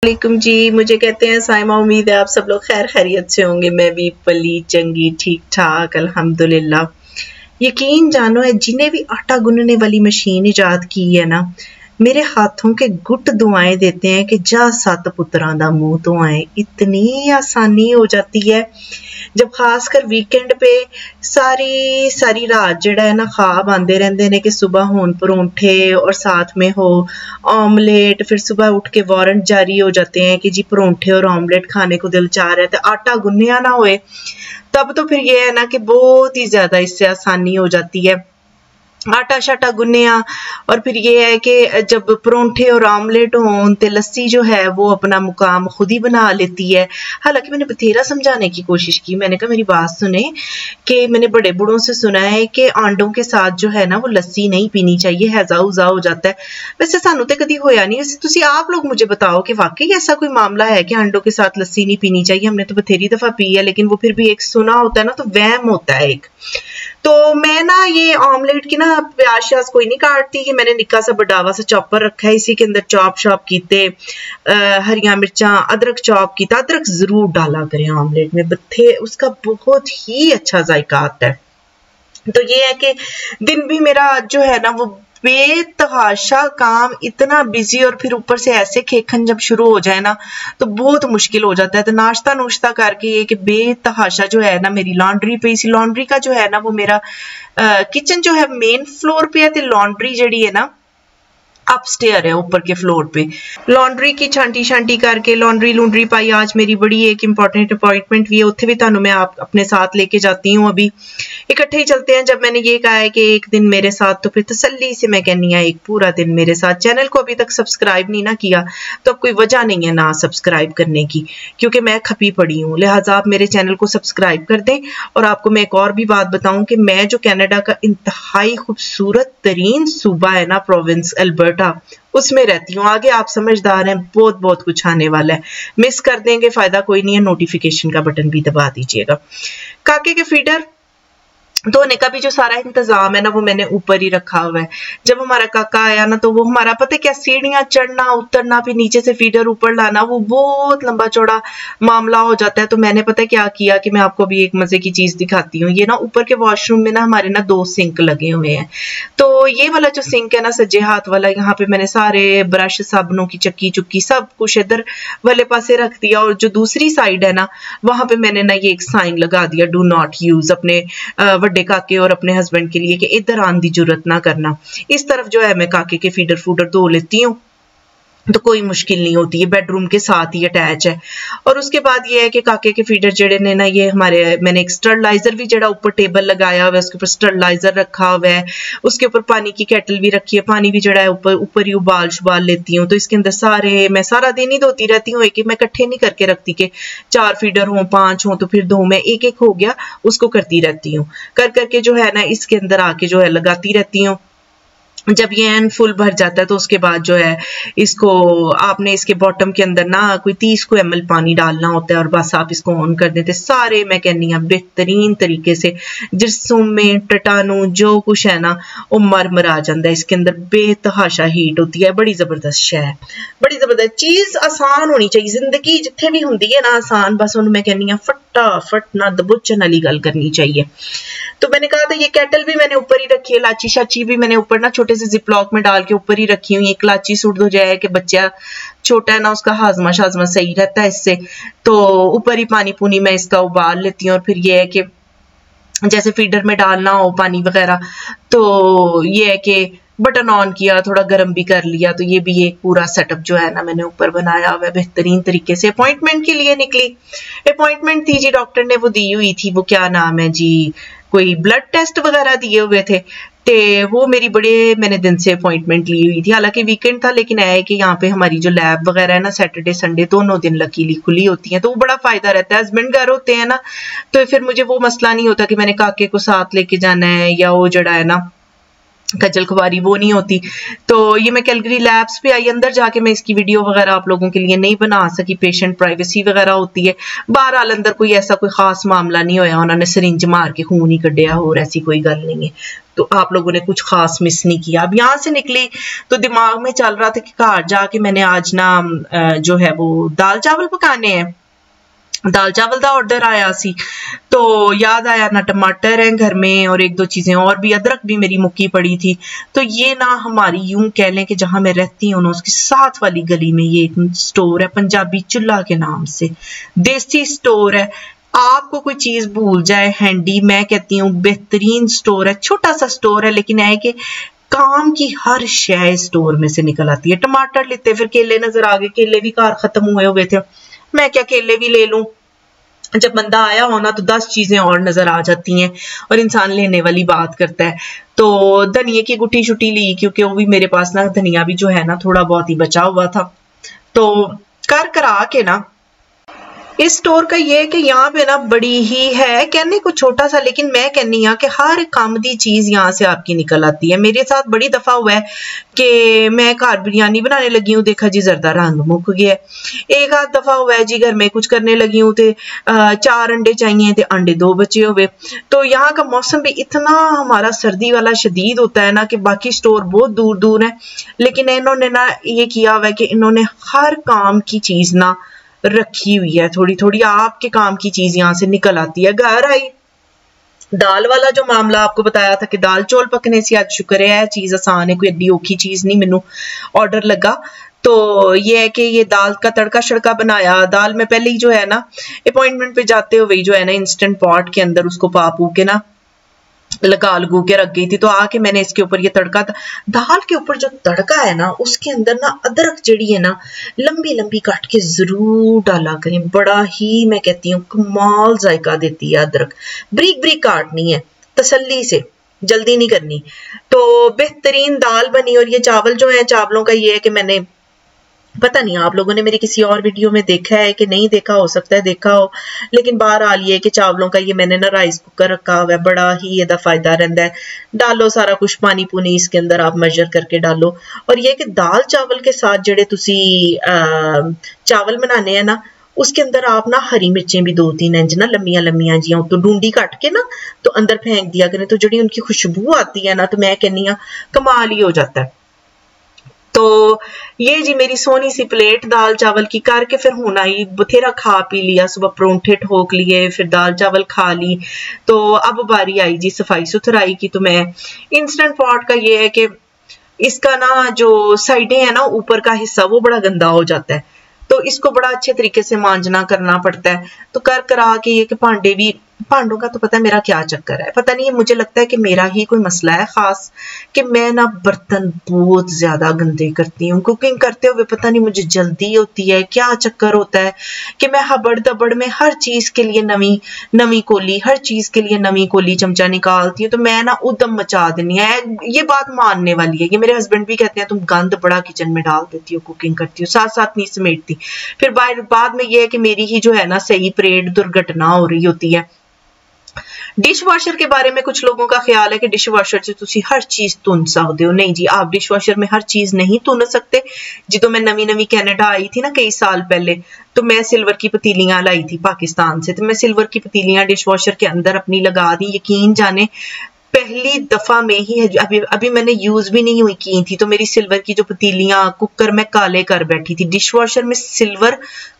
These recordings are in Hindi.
वालेकुम जी। मुझे कहते हैं साइमा। उम्मीद है आप सब लोग खैर खैरियत से होंगे। मैं भी पली चंगी ठीक ठाक अल्हम्दुलिल्लाह। यकीन जानो है जिन्हें भी आटा गूंदने वाली मशीन इजाद की है ना, मेरे हाथों के गुट दुआएं देते हैं कि जा सत पुत्रां दा मुंह धोआएं। इतनी आसानी हो जाती है जब खासकर वीकेंड पे सारी सारी रात जड़ा है ना ख्वाब आंदे रहंदे ने कि सुबह होन परोंठे और साथ में हो ऑमलेट। फिर सुबह उठ के वारंट जारी हो जाते हैं कि जी परोंठे और ऑमलेट खाने को दिल चाह रहा है, तो आटा गुन्निया ना होए तब तो फिर ये है ना कि बहुत ही ज्यादा इससे आसानी हो जाती है। आटा शाटा गुन्निया और फिर ये है कि जब परोंठे और ऑमलेट हों तो लस्सी जो है वो अपना मुकाम खुद ही बना लेती है। हालांकि मैंने बथेरा समझाने की कोशिश की, मैंने कहा मेरी बात सुने कि मैंने बड़े बूढ़ों से सुना है कि आंडों के साथ जो है ना वो लस्सी नहीं पीनी चाहिए, हैजा उजा हो जाता है। वैसे सानू तो कभी होया नहीं, वैसे तुसी आप लोग मुझे बताओ कि वाकई ऐसा कोई मामला है कि आंडों के साथ लस्सी नहीं पीनी चाहिए। हमने तो बथेरी दफा पी है, लेकिन वो फिर भी एक सुना होता है ना, तो वहम होता है एक। तो मैं ना ये ऑमलेट की ना प्याज श्याज कोई नहीं काटती, कि मैंने निक्का सा बडावा सा चॉपर रखा है, इसी के अंदर चॉप शॉप कीते हरिया मिर्चा अदरक चॉप कीता। अदरक जरूर डाला करें ऑमलेट में, बथे उसका बहुत ही अच्छा जायका आता है। तो ये है कि दिन भी मेरा जो है ना वो बेतहाशा काम, इतना बिजी, और फिर ऊपर से ऐसे खेखन जब शुरू हो जाए ना तो बहुत मुश्किल हो जाता है। तो नाश्ता नुश्ता करके ये कि बेतहाशा जो है ना मेरी लॉन्ड्री पे, इसी लॉन्ड्री का जो है ना वो मेरा किचन जो है मेन फ्लोर पे है, तो लॉन्ड्री जड़ी है ना अपस्टेयर है ऊपर के फ्लोर पे। लॉन्ड्री की छांटी छांटी करके लॉन्ड्री लूंड्री पाई। आज मेरी बड़ी एक इंपॉर्टेंट अपॉइंटमेंट भी है, उत्थे भी तानू मैं आप अपने साथ लेके जाती हूँ। अभी इकट्ठे ही चलते हैं। जब मैंने ये कहा है कि एक दिन मेरे साथ, तो फिर तसल्ली से मैं कहनी है एक पूरा दिन मेरे साथ। चैनल को अभी तक सब्सक्राइब नहीं ना किया तो अब कोई वजह नहीं है ना सब्सक्राइब करने की, क्योंकि मैं खपी पड़ी हूँ। लिहाजा आप मेरे चैनल को सब्सक्राइब कर दें। और आपको मैं एक और भी बात बताऊं कि मैं जो कनाडा का इंतहाई खूबसूरत तरीन सूबा है ना, प्रोविंस अल्बर्टा, उसमें रहती हूँ। आगे आप समझदार हैं, बहुत बहुत कुछ आने वाला है, मिस कर देंगे फायदा कोई नहीं है, नोटिफिकेशन का बटन भी दबा दीजिएगा। काके के फीडर धोने का भी जो सारा इंतजाम है ना वो मैंने ऊपर ही रखा हुआ है। जब हमारा काका आया ना तो वो हमारा पता है क्या, सीढ़ियां चढ़ना उतरना, फिर नीचे से फीडर ऊपर लाना, वो बहुत लंबा चौड़ा मामला हो जाता है। तो मैंने पता है क्या किया कि मैं आपको अभी एक मजे की चीज दिखाती हूँ। ये ना ऊपर के वॉशरूम में ना हमारे ना 2 सिंक लगे हुए हैं। तो ये वाला जो सिंक है ना सज्जे हाथ वाला, यहाँ पे मैंने सारे ब्रश साबुनों की चक्की चुक्की सब कुछ इधर वाले पासे रख दिया। और जो दूसरी साइड है ना वहां पे मैंने ना ये एक साइन लगा दिया, डू नॉट यूज, अपने बड़े काके और अपने हस्बैंड के लिए, कि इधर आने की जरूरत ना करना। इस तरफ जो है मैं काके के फीडर फूडर धो लेती हूँ, तो कोई मुश्किल नहीं होती है, बेडरूम के साथ ही अटैच है। और उसके बाद ये है कि काके के फीडर जड़े ने ना, ये हमारे मैंने एक स्टरलाइजर भी जड़ा ऊपर टेबल लगाया हुआ है, उसके ऊपर स्टरलाइजर रखा हुआ है, उसके ऊपर पानी की केटल भी रखी है, पानी भी जड़ा है ऊपर ही उबाल शुबाल लेती हूँ। तो इसके अंदर सारे मैं सारा दिन ही धोती रहती हूँ, एक मैं इकट्ठे नहीं करके रखती कि 4 फीडर हो 5 हो तो फिर 2, मैं एक एक हो गया उसको करती रहती हूँ। कर करके जो है ना इसके अंदर आके जो है लगाती रहती हूँ। जब ये एन फुल भर जाता है तो उसके बाद जो है इसको आपने इसके बॉटम के अंदर ना कोई 30 ml पानी डालना होता है, और बस आप इसको ऑन कर देते। सारे मैं कहनी हूँ बेहतरीन तरीके से जिस्म में टटानू जो कुछ है ना वो मर आ जाता है। इसके अंदर बेतहाशा हीट होती है, बड़ी जबरदस्त शय है, बड़ी जबरदस्त चीज। आसान होनी चाहिए जिंदगी जिथे भी होंगी है ना आसान, बस उन्हें मैं कहनी हूँ फटाफट ना दबुचन वाली गल करनी चाहिए। तो मैंने कहा था ये केटल भी मैंने ऊपर ही रखी है, लाची शाची भी मैंने ऊपर ना छोटे से जिपलॉक में डाल के ऊपर ही रखी हुई। एक लाची सूट दो जाए कि बच्चा छोटा है ना उसका हाजमा शाजमा सही रहता है इससे। तो ऊपर ही पानी पुनी मैं इसका उबाल लेती हूँ। और फिर ये है कि जैसे फीडर में डालना हो पानी वगैरह, तो ये है कि बटन ऑन किया, थोड़ा गर्म भी कर लिया। तो ये भी एक पूरा सेटअप जो है ना मैंने ऊपर बनाया हुआ है बेहतरीन तरीके से। अपॉइंटमेंट के लिए निकली, अपॉइंटमेंट थी जी, डॉक्टर ने वो दी हुई थी, वो क्या नाम है जी, कोई ब्लड टेस्ट वगैरह दिए हुए थे। ते वो मेरी बड़े मैंने दिन से अपॉइंटमेंट ली हुई थी, हालांकि वीकेंड था, लेकिन है कि यहाँ पे हमारी जो लैब वगैरह है ना सैटरडे संडे दोनों दिन लकीली खुली होती हैं, तो वो बड़ा फायदा रहता है। हस्बैंड घर होते हैं ना तो फिर मुझे वो मसला नहीं होता कि मैंने काके को साथ लेके जाना है, या वो जड़ा है ना खजल खुबारी वो नहीं होती। तो ये मैं कैलगरी लैब्स पे आई, अंदर जाके मैं इसकी वीडियो वगैरह आप लोगों के लिए नहीं बना सकी, पेशेंट प्राइवेसी वगैरह होती है। बहरहाल अंदर कोई ऐसा कोई खास मामला नहीं होया, उन्होंने सिरिंज मार के खून ही कढ़िया, और ऐसी कोई गल नहीं है। तो आप लोगों ने कुछ खास मिस नहीं किया। अब यहाँ से निकली तो दिमाग में चल रहा था कि घर जाके मैंने आज ना जो है वो दाल चावल पकाने हैं, दाल चावल का ऑर्डर आया सी। तो याद आया ना टमाटर है घर में और एक दो चीजें और भी, अदरक भी मेरी मुक्की पड़ी थी। तो ये ना हमारी यूं कह लें कि जहां मैं रहती हूँ ना उसकी साथ वाली गली में ये एक स्टोर है, पंजाबी चूल्हा के नाम से, देसी स्टोर है। आपको कोई चीज भूल जाए हैंडी, मैं कहती हूँ बेहतरीन स्टोर है, छोटा सा स्टोर है लेकिन है कि काम की हर शय स्टोर में से निकल आती है। टमाटर लेते, फिर केले नजर आ गए, केले भी घर खत्म हुए थे, मैं क्या केले भी ले लूं। जब बंदा आया होना तो 10 चीजें और नजर आ जाती हैं और इंसान लेने वाली बात करता है। तो धनिया की गुट्टी शुट्टी ली, क्योंकि वो भी मेरे पास ना धनिया भी जो है ना थोड़ा बहुत ही बचा हुआ था। तो कर करा के ना इस स्टोर का ये है कि यहाँ पे ना बड़ी ही है, कहने को छोटा सा, लेकिन मैं कहनी हाँ कि हर काम दी चीज यहाँ से आपकी निकल आती है। मेरे साथ बड़ी दफा हुआ है कि मैं घर बिरयानी बनाने लगी हूँ, देखा जी जरदा रंग मुक गया। एक आध दफा हुआ है जी घर में कुछ करने लगी हूँ तो 4 अंडे चाहिए थे, अंडे 2 बचे हुए। तो यहाँ का मौसम भी इतना हमारा सर्दी वाला शदीद होता है ना कि बाकी स्टोर बहुत दूर दूर है, लेकिन इन्होंने ना ये किया हुआ है कि इन्होंने हर काम की चीज ना रखी हुई है, थोड़ी थोड़ी आपके काम की चीज यहाँ से निकल आती है। घर आई दाल वाला जो मामला आपको बताया था कि दाल चौल पकने से, आज शुक्र है चीज आसान है, कोई एडी औखी चीज नहीं मैनू ऑर्डर लगा। तो ये है कि ये दाल का तड़का शड़का बनाया। दाल में पहले ही जो है ना अपॉइंटमेंट पे जाते हुए जो है ना इंस्टेंट पॉट के अंदर उसको पापू के ना लगा लगू के रख गई थी। तो आके मैंने इसके ऊपर ये तड़का, दाल के ऊपर जो तड़का है ना उसके अंदर ना अदरक जड़ी है ना लंबी लंबी काट के जरूर डाला करें, बड़ा ही मैं कहती हूँ कमाल जायका देती है अदरक। ब्रीक ब्रीक काटनी है, तसल्ली से, जल्दी नहीं करनी। तो बेहतरीन दाल बनी। और ये चावल जो है, चावलों का ये है कि मैंने, पता नहीं आप लोगों ने मेरी किसी और वीडियो में देखा है कि नहीं देखा, हो सकता है देखा हो, लेकिन बहरहाल ये कि चावलों का ये मैंने ना राइस कुकर रखा हुआ है, बड़ा ही ਇਹਦਾ फायदा रहता है। डालो सारा कुछ, पानी पुनी इसके अंदर आप मेजर करके डालो। और ये कि दाल चावल के साथ जेड़े तुसी चावल बनाने हैं ना उसके अंदर आप ना हरी मिर्चें भी 2-3 इंच ना लम्बियां लम्बियां जियां तो डूंडी काट के ना तो अंदर फेंक दिया करें, तो जड़ी उनकी खुशबू आती है ना तो मैं कहनी हाँ कमाल ही हो जाता है। तो ये जी मेरी सोनी सी प्लेट दाल चावल की करके फिर हुन आई, बथेरा खा पी लिया, सुबह परोंठे ठोक लिए, फिर दाल चावल खा ली। तो अब बारी आई जी सफाई सुथराई की। तो मैं इंस्टेंट पॉट का ये है कि इसका ना जो साइडें है ना ऊपर का हिस्सा वो बड़ा गंदा हो जाता है, तो इसको बड़ा अच्छे तरीके से मांजना करना पड़ता है। तो कर करा के ये कि भांडे भी, भांडों का तो पता है मेरा क्या चक्कर है, पता नहीं, मुझे लगता है कि मेरा ही कोई मसला है खास कि मैं ना बर्तन बहुत ज्यादा गंदे करती हूँ। कुकिंग करते हुए पता नहीं मुझे जल्दी होती है, क्या चक्कर होता है कि मैं हबड़ दबड़ में हर चीज के लिए नवी कोली, हर चीज के लिए नवी कोली चमचा निकालती हूँ। तो मैं ना उदम मचा देनी है, ये बात मानने वाली है। ये मेरे हस्बैंड भी कहते हैं तुम गंद बड़ा किचन में डाल देती हो, कुकिंग करती हो, साथ साथ नहीं समेटती। फिर बाद में ये है कि मेरी ही जो है ना सही परेड दुर्घटना हो रही होती है। डिश वॉशर के बारे में कुछ लोगों का ख्याल है कि डिश वॉशर से तुसी हर चीज धुन सकते हो। नहीं जी, आप डिश वॉशर में हर चीज नहीं धुन सकते। जो मैं नवी कनाडा आई थी ना कई साल पहले, तो मैं सिल्वर की पतीलियां लाई थी पाकिस्तान से। तो मैं सिल्वर की पतीलियां डिश वॉशर के अंदर अपनी लगा दी, यकीन जाने पहली दफा में ही है, अभी मैंने यूज भी नहीं हुई की थी। तो मेरी सिल्वर की जो पतीलियां, कुकर मैं काले कर बैठी थी। डिश वॉशर में सिल्वर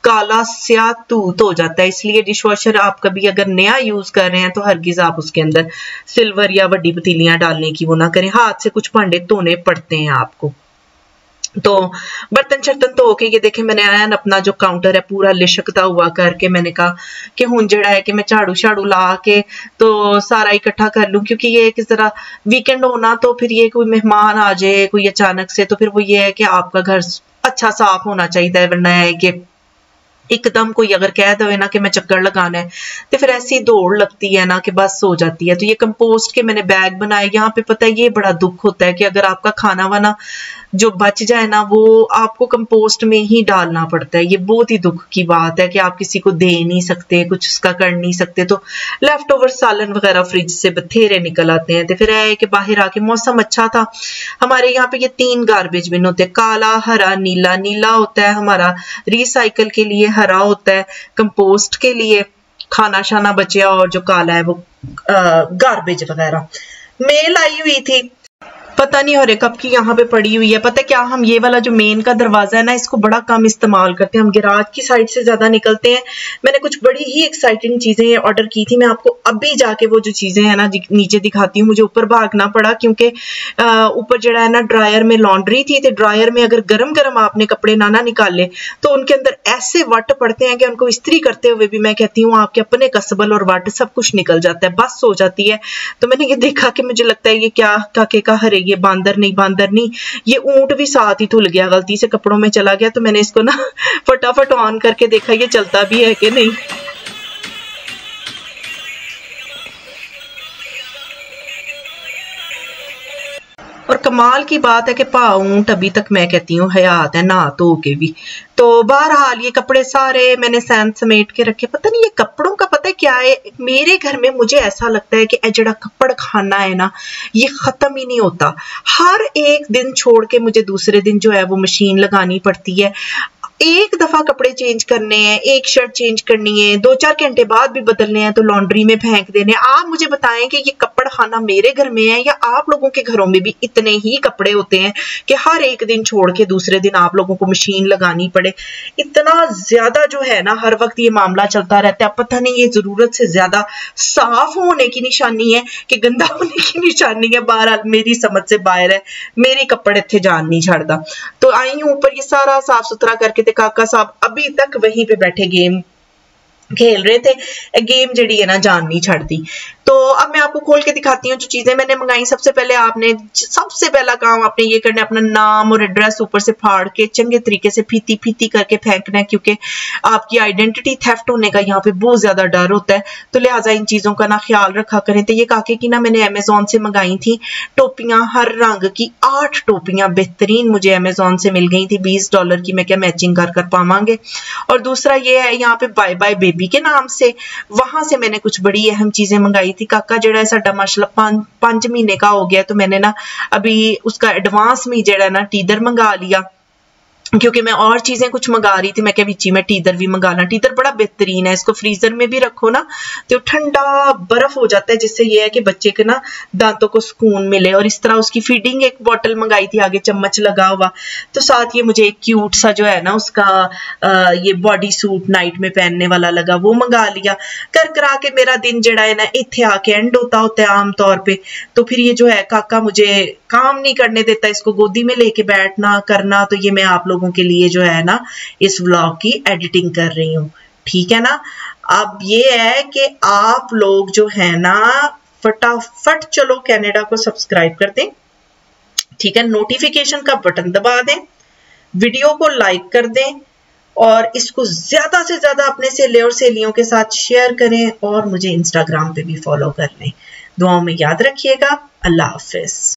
काला स्याह तूत हो जाता है, इसलिए डिश वॉशर आप कभी अगर नया यूज कर रहे हैं तो हरगिज आप उसके अंदर सिल्वर या बड़ी पतीलियां डालने की वो ना करें, हाथ से कुछ भांडे धोने पड़ते हैं आपको। तो बर्तन शर्तन धो के ये देखे मैंने आया ना अपना जो काउंटर है पूरा लिशकता हुआ करके, मैंने कहा कि हुन जड़ा है कि मैं झाड़ू शाड़ू ला के तो सारा इकट्ठा कर लूं, क्योंकि ये किस तरह वीकेंड होना तो फिर ये कोई मेहमान आ जाए कोई अचानक से, तो फिर वो ये है कि आपका घर अच्छा साफ होना चाहिए, वरना है कि एकदम कोई अगर कह दे ना कि मैं चक्कर लगाना है तो फिर ऐसी दौड़ लगती है ना कि बस हो जाती है। तो ये कंपोस्ट के मैंने बैग बनाए। यहाँ पे पता है ये बड़ा दुख होता है कि अगर आपका खाना वाना जो बच जाए ना वो आपको कंपोस्ट में ही डालना पड़ता है। ये बहुत ही दुख की बात है कि आप किसी को दे नहीं सकते, कुछ उसका कर नहीं सकते, तो लेफ्ट ओवर सालन वगैरह फ्रिज से बथेरे निकल आते हैं। तो फिर है कि बाहर आके मौसम अच्छा था, हमारे यहाँ पे ये 3 गार्बेज बिन होते हैं, काला, हरा, नीला। नीला होता है हमारा रिसाइकल के लिए, हरा होता है कंपोस्ट के लिए, खाना शाना बचे, और जो काला है वो गार्बेज वगैरह। मेल आई हुई थी, पता नहीं हरे कब की यहाँ पे पड़ी हुई है। पता है क्या, हम ये वाला जो मेन का दरवाजा है ना, इसको बड़ा कम इस्तेमाल करते हैं, हम गिराज की साइड से ज्यादा निकलते हैं। मैंने कुछ बड़ी ही एक्साइटिंग चीजें ऑर्डर की थी, मैं आपको अभी जाके वो जो चीजें हैं ना नीचे दिखाती हूँ। मुझे ऊपर भागना पड़ा क्योंकि ऊपर जड़ा है ना ड्रायर में लॉन्ड्री थी, तो ड्रायर में अगर गरम गरम आपने कपड़े ना निकाले तो उनके अंदर ऐसे वट पड़ते हैं कि उनको इस्त्री करते हुए भी मैं कहती हूँ आपके अपने कसबल और वट सब कुछ निकल जाता है, बस हो जाती है। तो मैंने ये देखा कि मुझे लगता है ये क्या काके का हरे, ये बांदर नहीं, ये ऊंट भी साथ ही धुल गया, गलती से कपड़ों में चला गया। तो मैंने इसको ना फटाफट ऑन करके देखा ये चलता भी है कि नहीं। और कमाल की बात है कि ऊंट अभी तक मैं कहती हूँ हयात है, नहा धो के भी। तो बहरहाल ये कपड़े सारे मैंने सैन समेट के रखे। पता नहीं ये कपड़ों का पता है क्या है, मेरे घर में मुझे ऐसा लगता है कि जड़ा कपड़ खाना है ना ये खत्म ही नहीं होता। हर एक दिन छोड़ के मुझे दूसरे दिन जो है वो मशीन लगानी पड़ती है। एक दफा कपड़े चेंज करने हैं, एक शर्ट चेंज करनी है, 2-4 घंटे बाद भी बदलने हैं तो लॉन्ड्री में फेंक देने। आप मुझे बताएं कि ये कपड़ खाना मेरे घर में है या आप लोगों के घरों में भी इतने ही कपड़े होते हैं कि हर एक दिन छोड़ के दूसरे दिन आप लोगों को मशीन लगानी पड़े। इतना ज्यादा जो है ना हर वक्त ये मामला चलता रहता है। पता नहीं ये जरूरत से ज्यादा साफ होने की निशानी है कि गंदा होने की निशानी है, बहरहाल मेरी समझ से बाहर है, मेरे कपड़े इत्थे जान नहीं छड़दा। तो आई हूं ऊपर, ये सारा साफ सुथरा करके, काका साहब अभी तक वहीं पे बैठे गेम खेल रहे थे। गेम जड़ी है ना जान नहीं छड़ती। तो अब मैं आपको खोल के दिखाती हूँ जो चीजें मैंने मंगाई। सबसे पहले आपने सबसे पहला काम आपने ये करना है, अपना नाम और एड्रेस ऊपर से फाड़ के चंगे तरीके से फीती फीती करके फेंकना है, क्योंकि आपकी आइडेंटिटी थेफ्ट होने का यहाँ पे बहुत ज्यादा डर होता है। तो लिहाजा इन चीजों का ना ख्याल रखा करें। तो ये काके की ना मैंने अमेजोन से मंगाई थी टोपियां, हर रंग की 8 टोपियां बेहतरीन मुझे अमेजोन से मिल गई थी, $20 की। मैं क्या मैचिंग कर पावांगे। और दूसरा ये है यहाँ पे बाय बाय बेबी के नाम से, वहां से मैंने कुछ बड़ी अहम चीजें मंगाई थी। काका जड़ा है साडा माशाल्लाह 5 महीने का हो गया, तो मैंने ना अभी उसका एडवांस में जड़ा ना टीदर मंगा लिया, क्योंकि मैं और चीजें कुछ मंगा रही थी। मैं क्या बिची मैं टीदर भी मंगाना। टीदर बड़ा बेहतरीन है, इसको फ्रीजर में भी रखो ना तो ठंडा बर्फ हो जाता है, जिससे ये है कि बच्चे के ना दांतों को सुकून मिले। और इस तरह उसकी फीडिंग एक बोतल मंगाई थी, आगे चम्मच लगा हुआ। तो साथ ये मुझे एक क्यूट सा जो है ना उसका ये बॉडी सूट नाइट में पहनने वाला लगा, वो मंगा लिया। कर करा के मेरा दिन जड़ा है ना इत्थे आके एंड होता है आमतौर पे। तो फिर ये जो है काका मुझे काम नहीं करने देता, इसको गोदी में लेके बैठना करना। तो ये मैं आप लोगों के लिए जो है ना इस व्लॉग की एडिटिंग कर रही हूँ, ठीक है ना। अब ये है कि आप लोग जो है ना फटाफट चलो कनाडा को सब्सक्राइब कर दें, ठीक है। नोटिफिकेशन का बटन दबा दें, वीडियो को लाइक कर दें और इसको ज्यादा से ज्यादा अपने सहेले और सहेलियों के साथ शेयर करें, और मुझे इंस्टाग्राम पे भी फॉलो कर लें। दुआओं में याद रखिएगा। अल्लाह हाफिज।